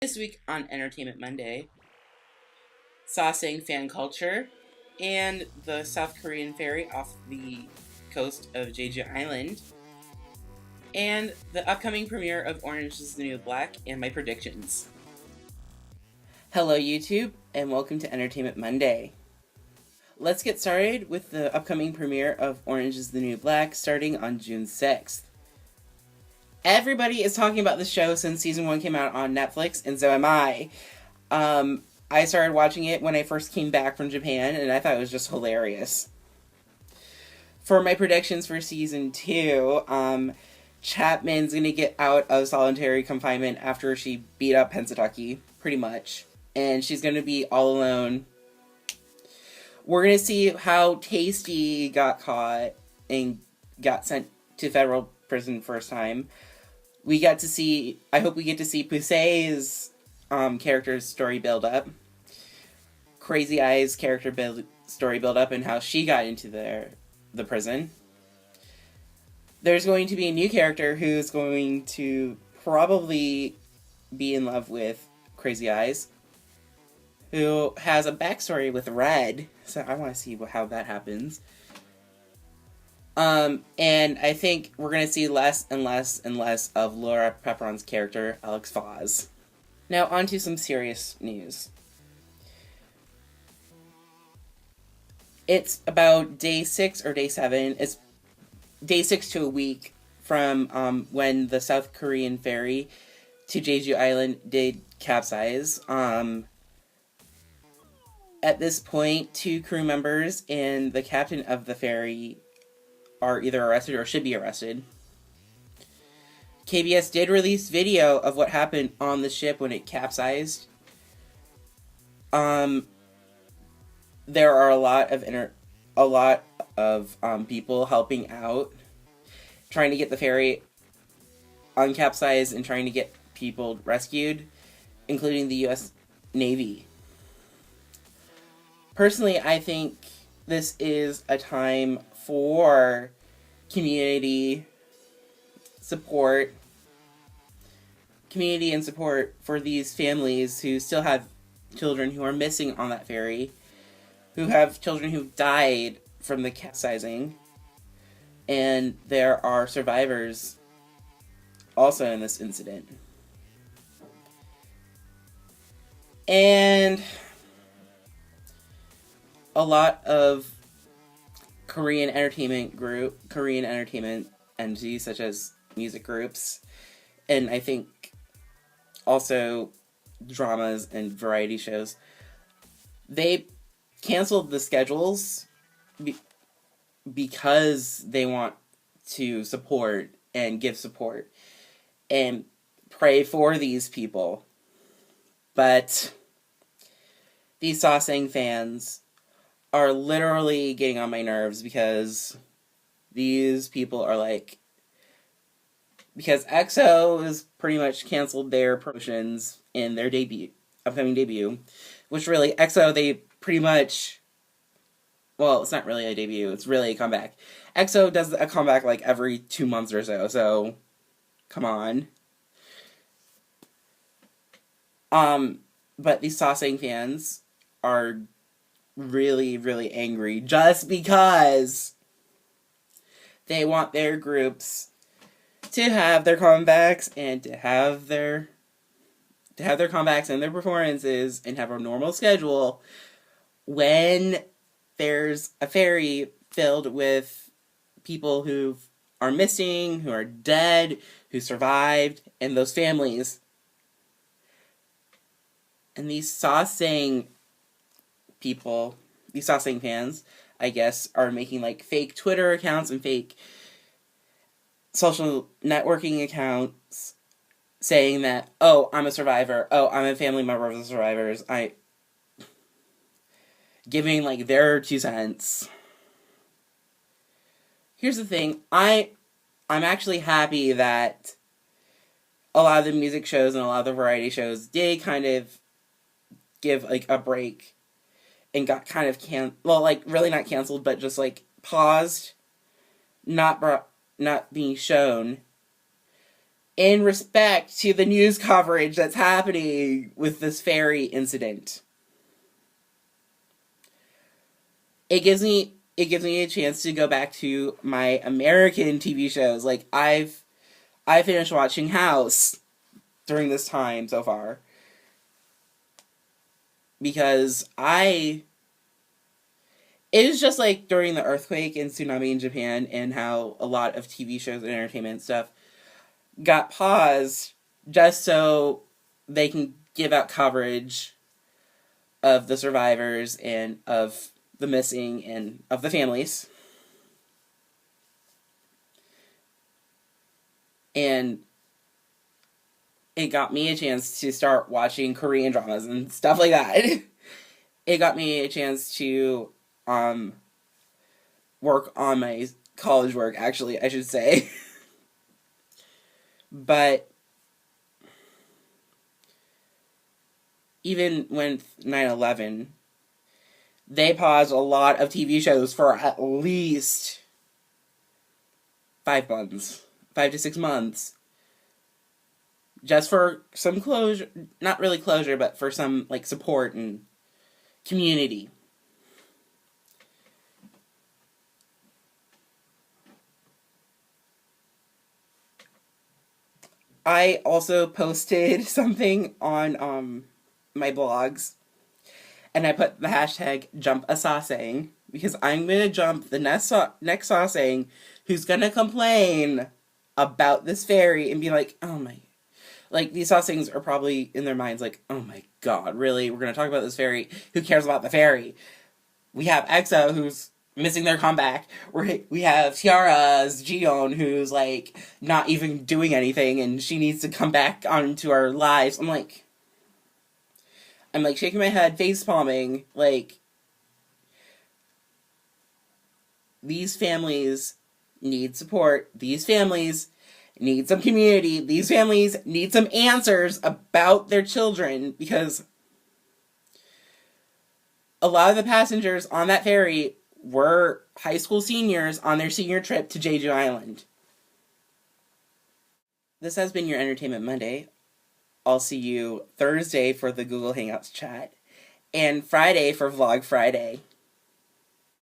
This week on Entertainment Monday, Saseng fan culture, and the South Korean ferry off the coast of Jeju Island, and the upcoming premiere of Orange is the New Black, and my predictions. Hello YouTube, and welcome to Entertainment Monday. Let's get started with the upcoming premiere of Orange is the New Black starting on June 6th. Everybody is talking about the show since season 1 came out on Netflix, and so am I. I started watching it when I first came back from Japan, and I thought it was just hilarious. For my predictions for season 2, Chapman's gonna get out of solitary confinement after she beat up Pensatucky, pretty much. And she's gonna be all alone. We're gonna see how Tasty got caught and got sent to federal prison first time. I hope we get to see Pusey's character's story build up. Crazy Eyes' story build up and how she got into the prison. There's going to be a new character who's going to probably be in love with Crazy Eyes, who has a backstory with Red, so I want to see how that happens. And I think we're going to see less and less and less of Laura Prepron's character, Alex Foz. Now, on to some serious news. It's about day 6 or day 7. It's day 6 to a week from when the South Korean ferry to Jeju Island did capsize. At this point, 2 crew members and the captain of the ferry are either arrested or should be arrested. KBS did release video of what happened on the ship when it capsized. There are a lot of people helping out, trying to get the ferry uncapsized and trying to get people rescued, including the U.S. Navy. Personally, I think this is a time for community and support for these families who still have children who are missing on that ferry, who have children who died from the capsizing, and there are survivors also in this incident. And a lot of Korean entertainment entities such as music groups, and I think also dramas and variety shows, they canceled the schedules because they want to support and give support and pray for these people. But these Saseng fans are literally getting on my nerves because these people are like, because EXO has pretty much canceled their promotions in their upcoming debut, which really, EXO, they pretty much, well, it's not really a debut, it's really a comeback. EXO does a comeback like every 2 months or so come on. But these Saseng fans are really, really angry just because they want their groups to have their comebacks and to have their comebacks and their performances and have a normal schedule when there's a ferry filled with people who are missing, who are dead, who survived, and those families. And these Saseng fans, I guess, are making like fake Twitter accounts and fake social networking accounts saying that, oh, I'm a survivor, oh, I'm a family member of the survivors, giving like their 2 cents. Here's the thing, I'm actually happy that a lot of the music shows and a lot of the variety shows did kind of give like a break and got kind of really not canceled, but just like paused, not being shown, in respect to the news coverage that's happening with this ferry incident. It gives me a chance to go back to my American TV shows. Like, I finished watching House during this time so far. Because it was just like during the earthquake and tsunami in Japan, and how a lot of TV shows and entertainment stuff got paused just so they can give out coverage of the survivors and of the missing and of the families. And it got me a chance to start watching Korean dramas and stuff like that. It got me a chance to work on my college work, actually, I should say. But even with 9/11, they paused a lot of TV shows for at least 5 months. 5 to 6 months. Just for some closure, not really closure, but for some, like, support and community. I also posted something on my blogs, and I put the hashtag jump a Saseng, because I'm going to jump the next Saseng who's going to complain about this ferry and be like, oh my, like, these Sasengs are probably in their minds like, oh my god, really? We're going to talk about this ferry? Who cares about the ferry? We have EXO, who's missing their comeback. We have Tiara's Jiyeon, who's, like, not even doing anything, and she needs to come back onto our lives. I'm like shaking my head, face palming, like, these families need support. These families need some community. These families need some answers about their children, because a lot of the passengers on that ferry were high school seniors on their senior trip to Jeju Island. This has been your Entertainment Monday. I'll see you Thursday for the Google Hangouts chat, and Friday for Vlog Friday.